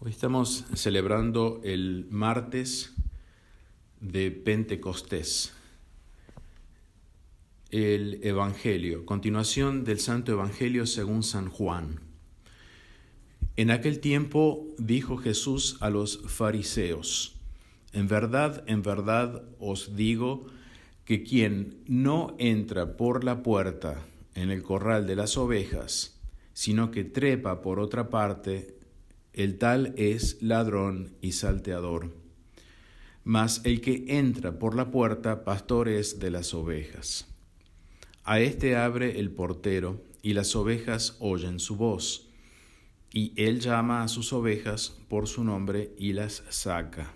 Hoy estamos celebrando el martes de Pentecostés, el Evangelio, continuación del Santo Evangelio según San Juan. En aquel tiempo dijo Jesús a los fariseos: en verdad os digo que quien no entra por la puerta en el corral de las ovejas, sino que trepa por otra parte, el tal es ladrón y salteador. Mas el que entra por la puerta, pastor es de las ovejas. A éste abre el portero, y las ovejas oyen su voz. Y él llama a sus ovejas por su nombre y las saca.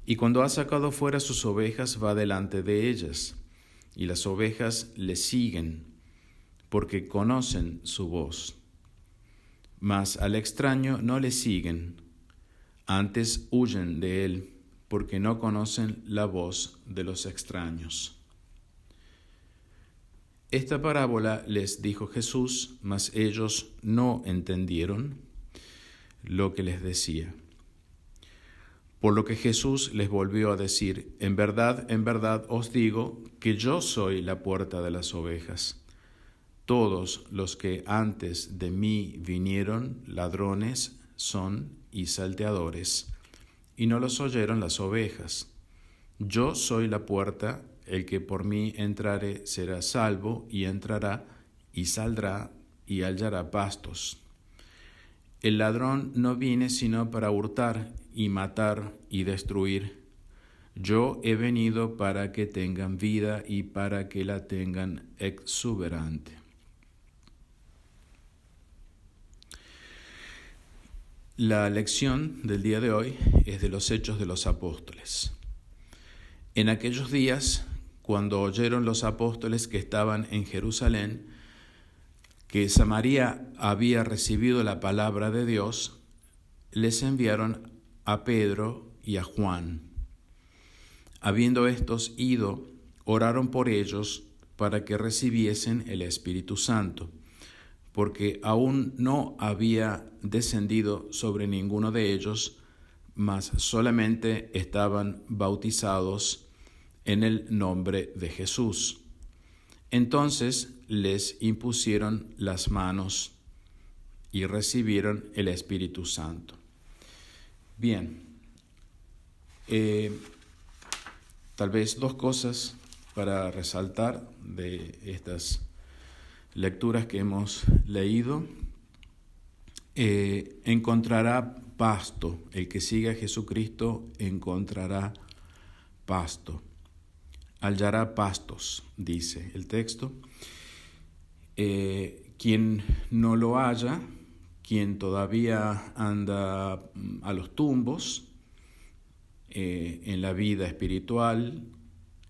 Y cuando ha sacado fuera sus ovejas, va delante de ellas, y las ovejas le siguen, porque conocen su voz. Mas al extraño no le siguen, antes huyen de él, porque no conocen la voz de los extraños. Esta parábola les dijo Jesús, mas ellos no entendieron lo que les decía. Por lo que Jesús les volvió a decir: en verdad os digo que yo soy la puerta de las ovejas. Todos los que antes de mí vinieron, ladrones son y salteadores, y no los oyeron las ovejas. Yo soy la puerta, el que por mí entrare será salvo, y entrará y saldrá y hallará pastos. El ladrón no viene sino para hurtar y matar y destruir. Yo he venido para que tengan vida y para que la tengan exuberante. La lección del día de hoy es de los Hechos de los Apóstoles. En aquellos días, cuando oyeron los apóstoles que estaban en Jerusalén, que Samaria había recibido la palabra de Dios, les enviaron a Pedro y a Juan. Habiendo estos ido, oraron por ellos para que recibiesen el Espíritu Santo, porque aún no había descendido sobre ninguno de ellos, mas solamente estaban bautizados en el nombre de Jesús. Entonces les impusieron las manos y recibieron el Espíritu Santo. Bien, tal vez dos cosas para resaltar de estas lecturas que hemos leído. Encontrará pasto. El que siga a Jesucristo encontrará pasto. Hallará pastos, dice el texto. Quien no lo haya, quien todavía anda a los tumbos en la vida espiritual,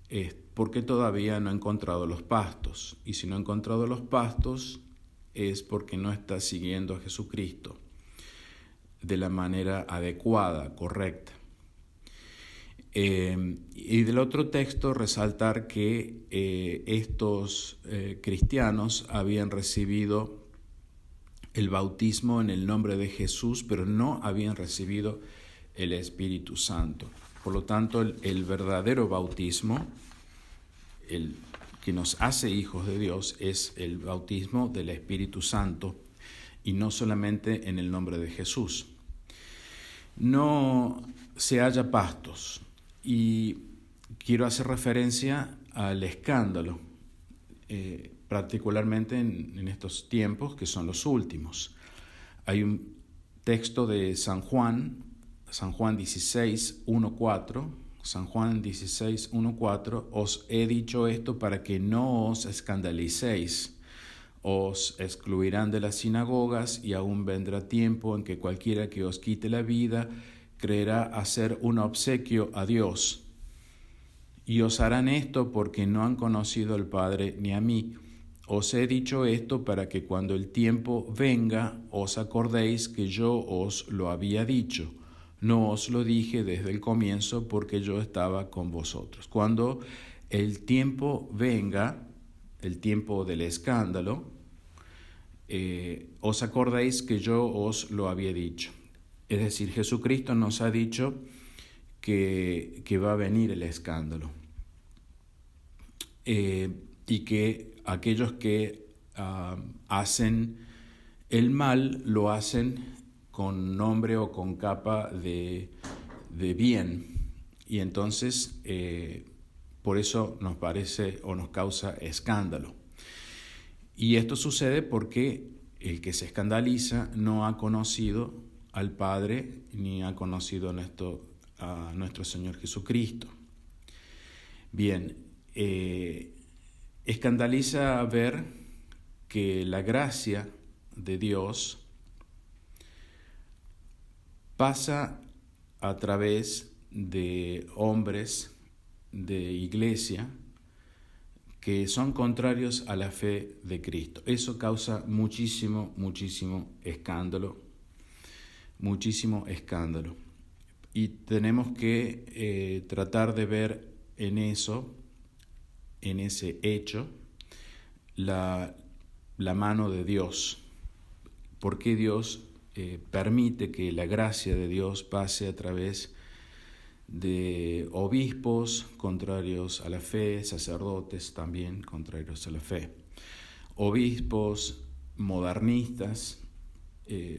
es porque todavía no ha encontrado los pastos. Y si no ha encontrado los pastos, es porque no está siguiendo a Jesucristo de la manera adecuada, correcta. Y del otro texto resaltar que estos cristianos habían recibido el bautismo en el nombre de Jesús, pero no habían recibido el Espíritu Santo. Por lo tanto, el verdadero bautismo, el que nos hace hijos de Dios, es el bautismo del Espíritu Santo y no solamente en el nombre de Jesús. No se halla pastos, y quiero hacer referencia al escándalo, particularmente en estos tiempos que son los últimos. Hay un texto de San Juan 16, 1:4. San Juan 16, 1:4, os he dicho esto para que no os escandalicéis. Os excluirán de las sinagogas, y aún vendrá tiempo en que cualquiera que os quite la vida creerá hacer un obsequio a Dios. Y os harán esto porque no han conocido al Padre ni a mí. Os he dicho esto para que cuando el tiempo venga os acordéis que yo os lo había dicho. No os lo dije desde el comienzo porque yo estaba con vosotros. Cuando el tiempo venga, el tiempo del escándalo, os acordáis que yo os lo había dicho. Es decir, Jesucristo nos ha dicho que va a venir el escándalo y que aquellos que hacen el mal lo hacen con nombre o con capa de bien, y entonces por eso nos parece o nos causa escándalo. Y esto sucede porque el que se escandaliza no ha conocido al Padre ni ha conocido a nuestro Señor Jesucristo. Bien, escandaliza ver que la gracia de Dios pasa a través de hombres de iglesia que son contrarios a la fe de Cristo. Eso causa muchísimo escándalo, Y tenemos que tratar de ver en ese hecho, la mano de Dios. ¿Por qué Dios permite que la gracia de Dios pase a través de obispos contrarios a la fe, sacerdotes también contrarios a la fe, obispos modernistas,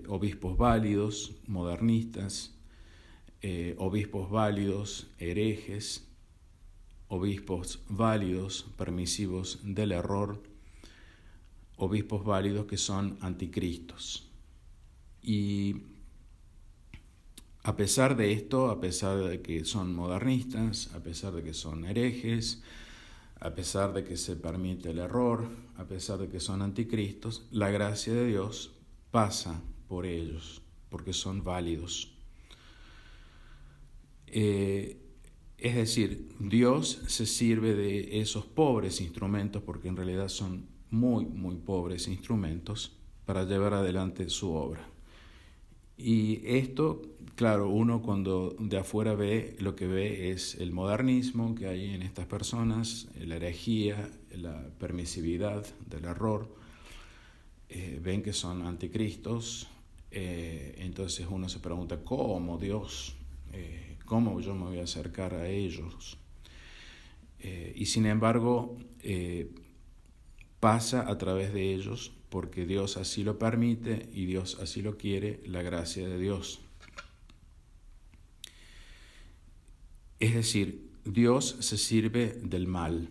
obispos válidos, modernistas, obispos válidos, herejes, obispos válidos, permisivos del error, obispos válidos que son anticristos? Y a pesar de esto, a pesar de que son modernistas, a pesar de que son herejes, a pesar de que se permite el error, a pesar de que son anticristos, la gracia de Dios pasa por ellos, porque son válidos. Es decir, Dios se sirve de esos pobres instrumentos, porque en realidad son muy pobres instrumentos, para llevar adelante su obra. Y esto, claro, uno cuando de afuera ve, lo que ve es el modernismo que hay en estas personas, la herejía, la permisividad del error, ven que son anticristos, entonces uno se pregunta, ¿cómo Dios? ¿Cómo yo me voy a acercar a ellos? Y sin embargo, pasa a través de ellos, porque Dios así lo permite y Dios así lo quiere, la gracia de Dios. Es decir, Dios se sirve del mal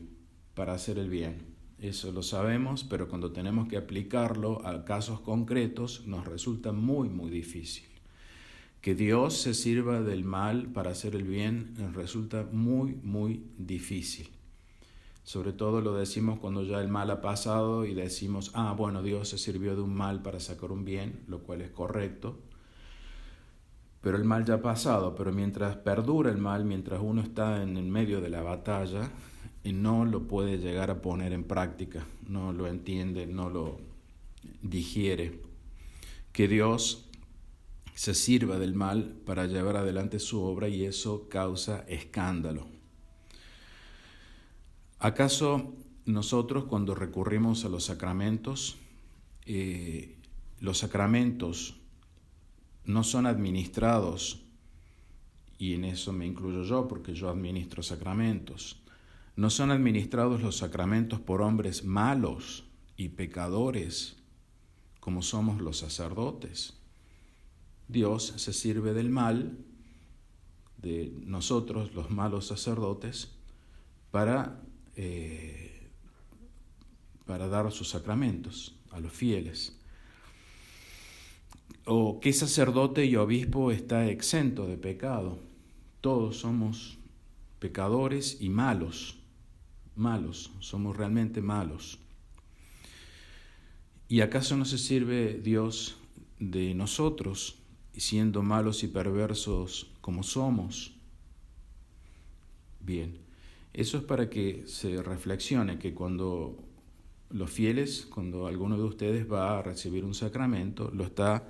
para hacer el bien. Eso lo sabemos, pero cuando tenemos que aplicarlo a casos concretos nos resulta muy difícil. Que Dios se sirva del mal para hacer el bien nos resulta muy difícil. Sobre todo lo decimos cuando ya el mal ha pasado y decimos, bueno, Dios se sirvió de un mal para sacar un bien, lo cual es correcto. Pero el mal ya ha pasado, pero mientras perdura el mal, mientras uno está en el medio de la batalla, no lo puede llegar a poner en práctica, no lo entiende, no lo digiere. Que Dios se sirva del mal para llevar adelante su obra, y eso causa escándalo. ¿Acaso nosotros cuando recurrimos a los sacramentos no son administrados, y en eso me incluyo yo porque yo administro sacramentos, no son administrados los sacramentos por hombres malos y pecadores como somos los sacerdotes? Dios se sirve del mal de nosotros, los malos sacerdotes, para dar sus sacramentos a los fieles. ¿O qué sacerdote y obispo está exento de pecado? Todos somos pecadores y malos, somos realmente malos. ¿Y acaso no se sirve Dios de nosotros, siendo malos y perversos como somos? Bien, eso es para que se reflexione que cuando los fieles, cuando alguno de ustedes va a recibir un sacramento, lo está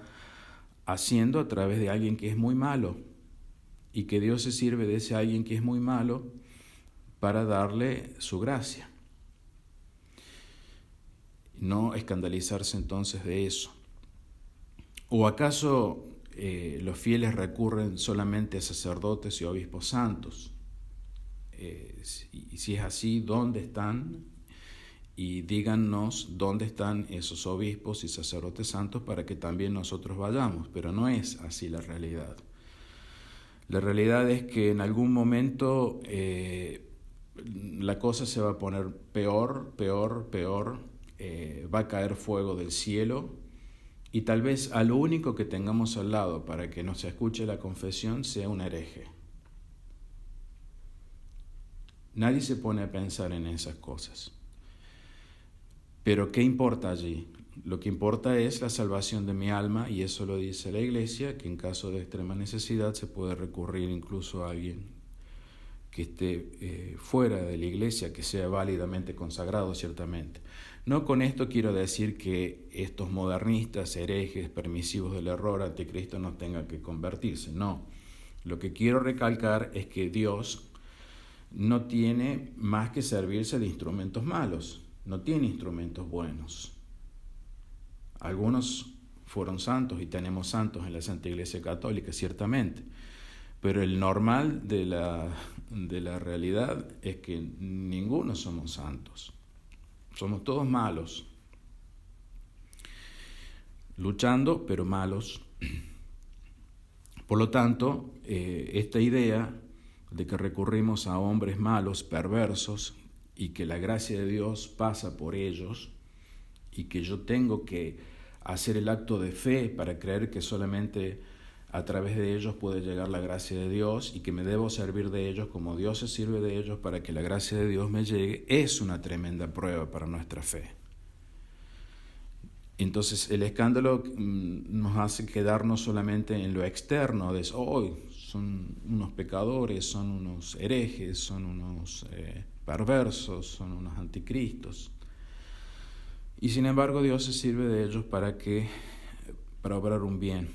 haciendo a través de alguien que es muy malo, y que Dios se sirve de ese alguien que es muy malo para darle su gracia. No escandalizarse entonces de eso. ¿O acaso los fieles recurren solamente a sacerdotes y obispos santos. Si es así, ¿dónde están? Y díganos dónde están esos obispos y sacerdotes santos para que también nosotros vayamos. Pero no es así la realidad. La realidad es que en algún momento la cosa se va a poner peor, va a caer fuego del cielo y tal vez a lo único que tengamos al lado para que nos escuche la confesión sea un hereje. Nadie se pone a pensar en esas cosas. Pero ¿qué importa allí? Lo que importa es la salvación de mi alma, y eso lo dice la Iglesia, que en caso de extrema necesidad se puede recurrir incluso a alguien que esté fuera de la Iglesia, que sea válidamente consagrado ciertamente. No con esto quiero decir que estos modernistas, herejes, permisivos del error, anticristo no tengan que convertirse, no. Lo que quiero recalcar es que Dios no tiene más que servirse de instrumentos malos. No tiene instrumentos buenos. Algunos fueron santos y tenemos santos en la Santa Iglesia Católica, ciertamente. Pero el normal de la realidad es que ninguno somos santos. Somos todos malos. Luchando, pero malos. Por lo tanto, esta idea de que recurrimos a hombres malos, perversos, y que la gracia de Dios pasa por ellos y que yo tengo que hacer el acto de fe para creer que solamente a través de ellos puede llegar la gracia de Dios y que me debo servir de ellos como Dios se sirve de ellos para que la gracia de Dios me llegue, es una tremenda prueba para nuestra fe. Entonces el escándalo nos hace quedarnos solamente en lo externo, de son unos pecadores, son unos herejes, son unos perversos, son unos anticristos. Y sin embargo Dios se sirve de ellos para obrar un bien.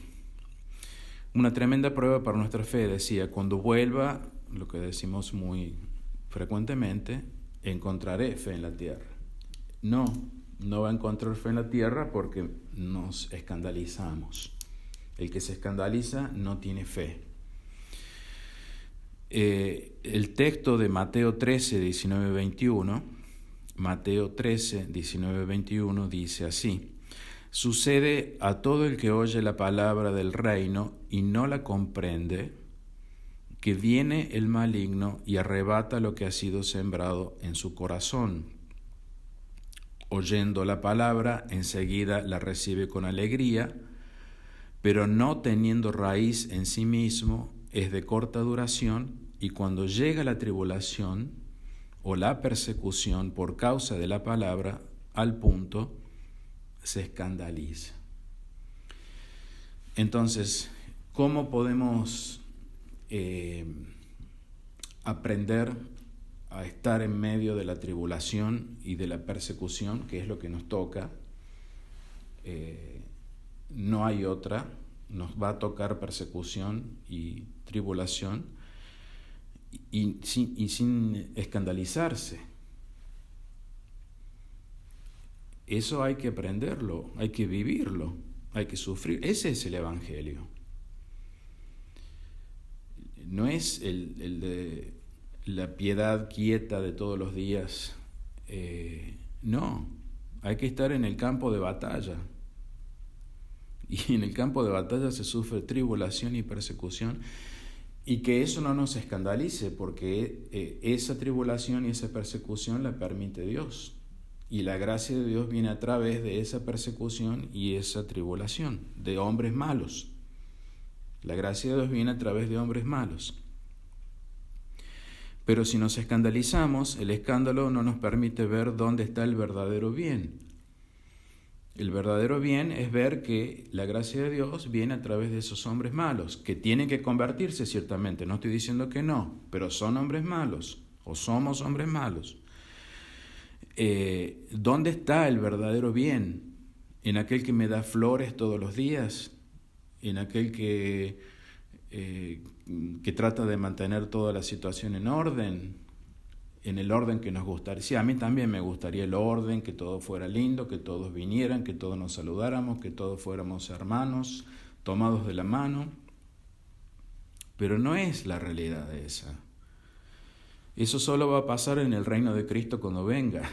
Una tremenda prueba para nuestra fe, decía, cuando vuelva, lo que decimos muy frecuentemente, encontraré fe en la tierra. No va a encontrar fe en la tierra porque nos escandalizamos. El que se escandaliza no tiene fe. El texto de Mateo 13, 19, 21, Mateo 13, 19, 21 dice así: sucede a todo el que oye la palabra del reino y no la comprende, que viene el maligno y arrebata lo que ha sido sembrado en su corazón. Oyendo la palabra, enseguida la recibe con alegría, pero no teniendo raíz en sí mismo, es de corta duración, y cuando llega la tribulación o la persecución por causa de la palabra, al punto, se escandaliza. Entonces, ¿cómo podemos aprender a estar en medio de la tribulación y de la persecución, que es lo que nos toca? No hay otra, nos va a tocar persecución y tribulación, y sin escandalizarse. Eso hay que aprenderlo, hay que vivirlo, hay que sufrir. Ese es el Evangelio. No es el de la piedad quieta de todos los días. No, hay que estar en el campo de batalla. Y en el campo de batalla se sufre tribulación y persecución. Y que eso no nos escandalice, porque esa tribulación y esa persecución la permite Dios. Y la gracia de Dios viene a través de esa persecución y esa tribulación, de hombres malos. La gracia de Dios viene a través de hombres malos. Pero si nos escandalizamos, el escándalo no nos permite ver dónde está el verdadero bien. El verdadero bien es ver que la gracia de Dios viene a través de esos hombres malos, que tienen que convertirse ciertamente, no estoy diciendo que no, pero son hombres malos, o somos hombres malos. ¿Dónde está el verdadero bien? ¿En aquel que me da flores todos los días? ¿En aquel que trata de mantener toda la situación en orden? ¿En el orden que nos gustaría? Sí, a mí también me gustaría el orden, que todo fuera lindo, que todos vinieran, que todos nos saludáramos, que todos fuéramos hermanos, tomados de la mano, pero no es la realidad esa. Eso solo va a pasar en el reino de Cristo cuando venga,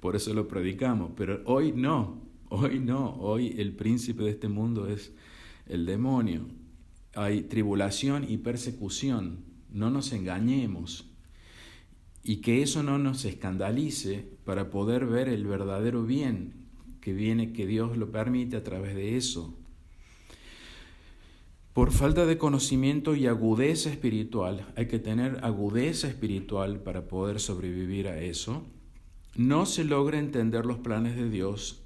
por eso lo predicamos, pero hoy no, hoy el príncipe de este mundo es el demonio. Hay tribulación y persecución, no nos engañemos, y que eso no nos escandalice para poder ver el verdadero bien que viene, que Dios lo permite a través de eso. Por falta de conocimiento y agudeza espiritual, hay que tener agudeza espiritual para poder sobrevivir a eso, no se logra entender los planes de Dios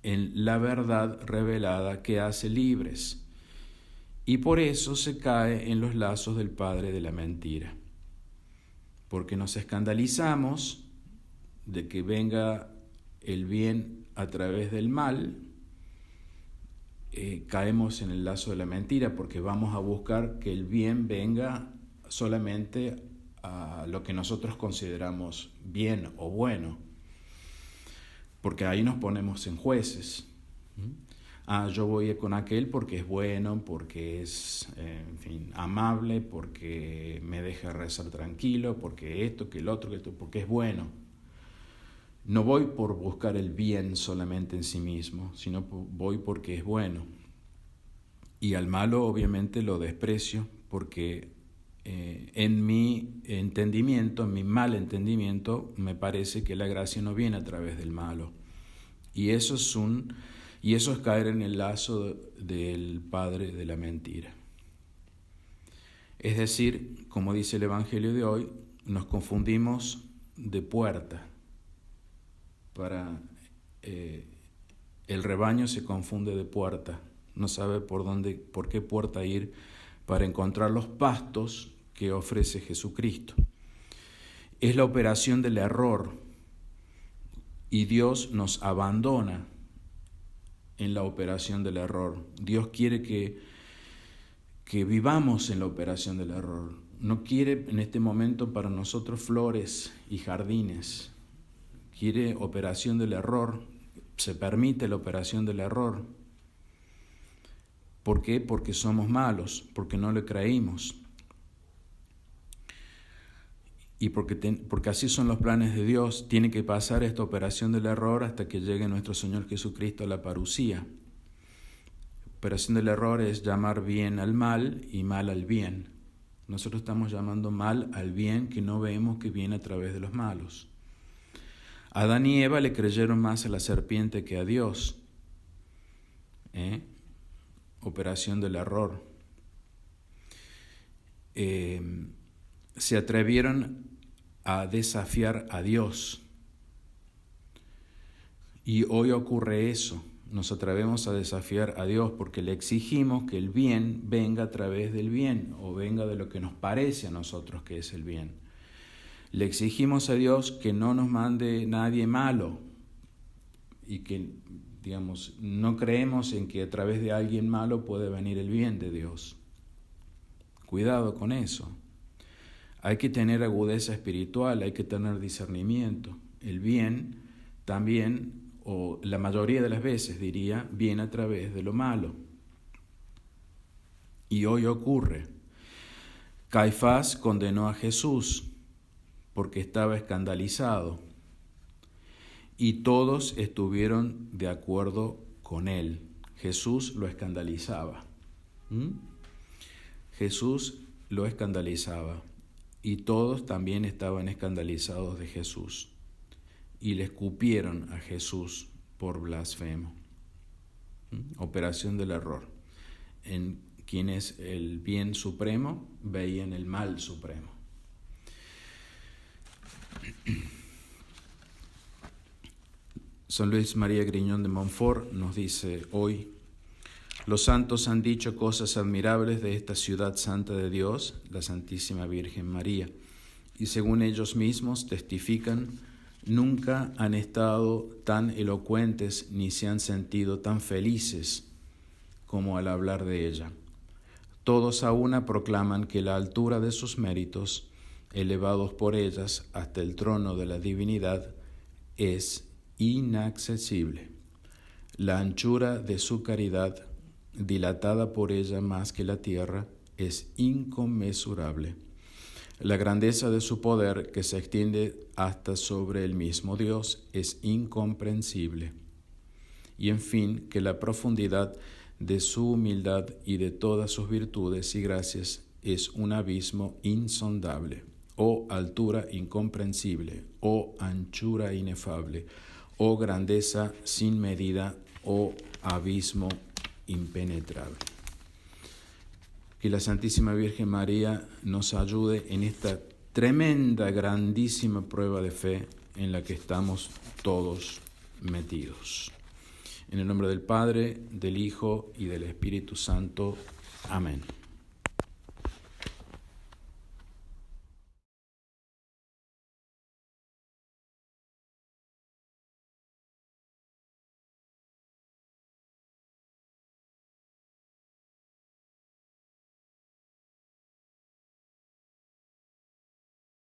en la verdad revelada que hace libres, y por eso se cae en los lazos del padre de la mentira, porque nos escandalizamos de que venga el bien a través del mal. Caemos en el lazo de la mentira porque vamos a buscar que el bien venga solamente a lo que nosotros consideramos bien o bueno, porque ahí nos ponemos en jueces. Yo voy con aquel porque es bueno, porque es amable, porque me deja rezar tranquilo, porque esto, que el otro, que esto, porque es bueno. No voy por buscar el bien solamente en sí mismo, sino voy porque es bueno. Y al malo obviamente lo desprecio porque en mi entendimiento, en mi mal entendimiento, me parece que la gracia no viene a través del malo. Y eso es caer en el lazo del padre de la mentira. Es decir, como dice el Evangelio de hoy, nos confundimos de puerta. El rebaño se confunde de puerta, no sabe por qué puerta ir para encontrar los pastos que ofrece Jesucristo. Es la operación del error y Dios nos abandona en la operación del error. Dios quiere que vivamos en la operación del error. No quiere en este momento para nosotros flores y jardines. Quiere operación del error, se permite la operación del error. ¿Por qué? Porque somos malos, porque no le creímos. Y porque así son los planes de Dios, tiene que pasar esta operación del error hasta que llegue nuestro Señor Jesucristo a la parusía. Operación del error es llamar bien al mal y mal al bien. Nosotros estamos llamando mal al bien que no vemos que viene a través de los malos. Adán y Eva le creyeron más a la serpiente que a Dios. Operación del error. Se atrevieron a desafiar a Dios. Y hoy ocurre eso. Nos atrevemos a desafiar a Dios porque le exigimos que el bien venga a través del bien o venga de lo que nos parece a nosotros que es el bien. Le exigimos a Dios que no nos mande nadie malo y que, no creemos en que a través de alguien malo puede venir el bien de Dios. Cuidado con eso. Hay que tener agudeza espiritual, hay que tener discernimiento. El bien también, o la mayoría de las veces diría, viene a través de lo malo. Y hoy ocurre. Caifás condenó a Jesús porque estaba escandalizado, y todos estuvieron de acuerdo con él. Jesús lo escandalizaba. Jesús lo escandalizaba, y todos también estaban escandalizados de Jesús, y le escupieron a Jesús por blasfemo. Operación del error. En quienes el bien supremo veían el mal supremo. San Luis María Griñón de Montfort nos dice hoy: los santos han dicho cosas admirables de esta ciudad santa de Dios, la Santísima Virgen María, y según ellos mismos testifican, nunca han estado tan elocuentes ni se han sentido tan felices como al hablar de ella. Todos a una proclaman que la altura de sus méritos, elevados por ellas hasta el trono de la divinidad, es inaccesible. La anchura de su caridad dilatada por ella más que la tierra, es inconmensurable. La grandeza de su poder, que se extiende hasta sobre el mismo Dios, es incomprensible. Y en fin, que la profundidad de su humildad y de todas sus virtudes y gracias es un abismo insondable, o altura incomprensible, o anchura inefable, o grandeza sin medida, o abismo impenetrable. Que la Santísima Virgen María nos ayude en esta tremenda, grandísima prueba de fe en la que estamos todos metidos. En el nombre del Padre, del Hijo y del Espíritu Santo. Amén.